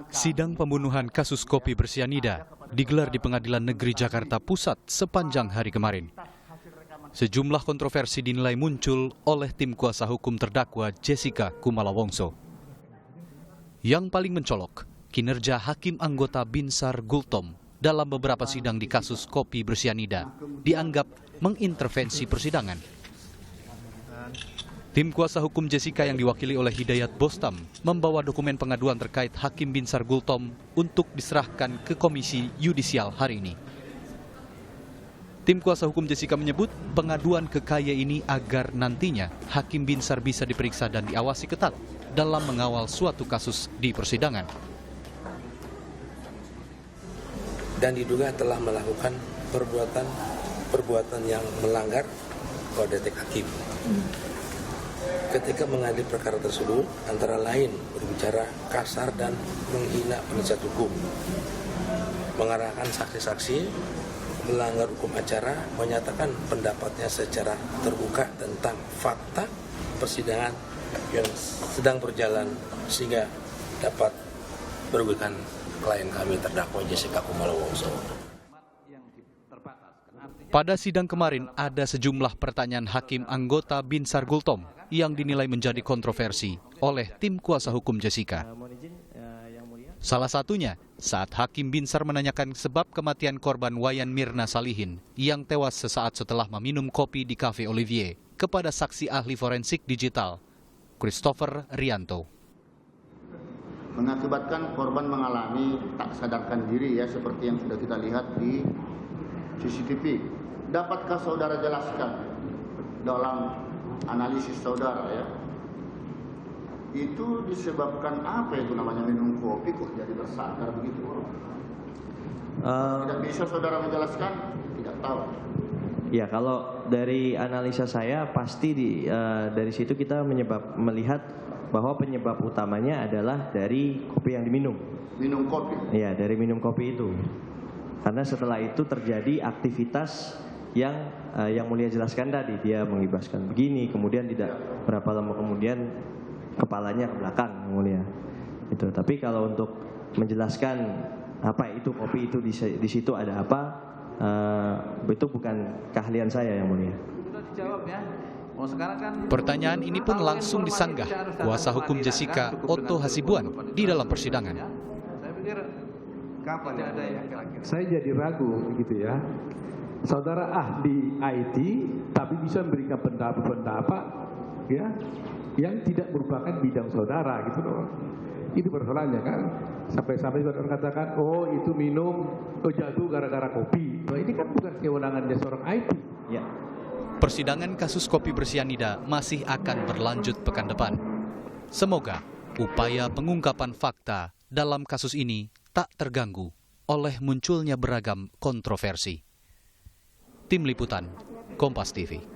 Sidang pembunuhan kasus kopi bersianida digelar di Pengadilan Negeri Jakarta Pusat sepanjang hari kemarin. Sejumlah kontroversi dinilai muncul oleh tim kuasa hukum terdakwa Jessica Kumala Wongso. Yang paling mencolok, kinerja hakim anggota Binsar Gultom dalam beberapa sidang di kasus kopi bersianida dianggap mengintervensi persidangan. Tim kuasa hukum Jessica yang diwakili oleh Hidayat Bostam membawa dokumen pengaduan terkait Hakim Binsar Gultom untuk diserahkan ke Komisi Yudisial hari ini. Tim kuasa hukum Jessica menyebut pengaduan ke KY ini agar nantinya Hakim Binsar bisa diperiksa dan diawasi ketat dalam mengawal suatu kasus di persidangan. Dan diduga telah melakukan perbuatan yang melanggar kode etik hakim. Ketika mengadili perkara tersebut, antara lain berbicara kasar dan menghina penasihat hukum, mengarahkan saksi-saksi, melanggar hukum acara, menyatakan pendapatnya secara terbuka tentang fakta persidangan yang sedang berjalan sehingga dapat merugikan klien kami terdakwa Jessica Kumala Wongso. Pada sidang kemarin ada sejumlah pertanyaan hakim anggota Binsar Gultom yang dinilai menjadi kontroversi oleh tim kuasa hukum Jessica. Salah satunya saat Hakim Binsar menanyakan sebab kematian korban Wayan Mirna Salihin yang tewas sesaat setelah meminum kopi di Cafe Olivier kepada saksi ahli forensik digital, Christopher Rianto. Mengakibatkan korban mengalami tak sadarkan diri ya, seperti yang sudah kita lihat di CCTV. Dapatkah saudara jelaskan dalam analisis saudara ya, itu disebabkan apa itu namanya minum kopi kok jadi bersandar begitu? Tidak bisa saudara menjelaskan? Tidak tahu. Ya, kalau dari analisa saya pasti dari situ kita melihat bahwa penyebab utamanya adalah dari kopi yang diminum. Minum kopi? Iya, dari minum kopi itu. Karena setelah itu terjadi aktivitas yang Mulia jelaskan tadi, dia mengibaskan begini, kemudian tidak berapa lama kemudian kepalanya ke belakang, Mulia. Itu. Tapi kalau untuk menjelaskan apa itu kopi itu di situ ada apa, itu bukan keahlian saya, yang Mulia. Pertanyaan ini pun langsung disanggah kuasa hukum Jessica Otto Hasibuan di dalam persidangan. Saya jadi ragu gitu ya. Saudara ahli IT tapi bisa memberikan pendapat ya yang tidak merupakan bidang saudara gitu loh. Itu persoalannya kan. Sampai-sampai saudara katakan, oh itu minum, jatuh gara-gara kopi. Nah, ini kan bukan kewenangannya seorang IT. Ya. Persidangan kasus kopi bersianida masih akan berlanjut pekan depan. Semoga upaya pengungkapan fakta dalam kasus ini tak terganggu oleh munculnya beragam kontroversi. Tim Liputan, Kompas TV.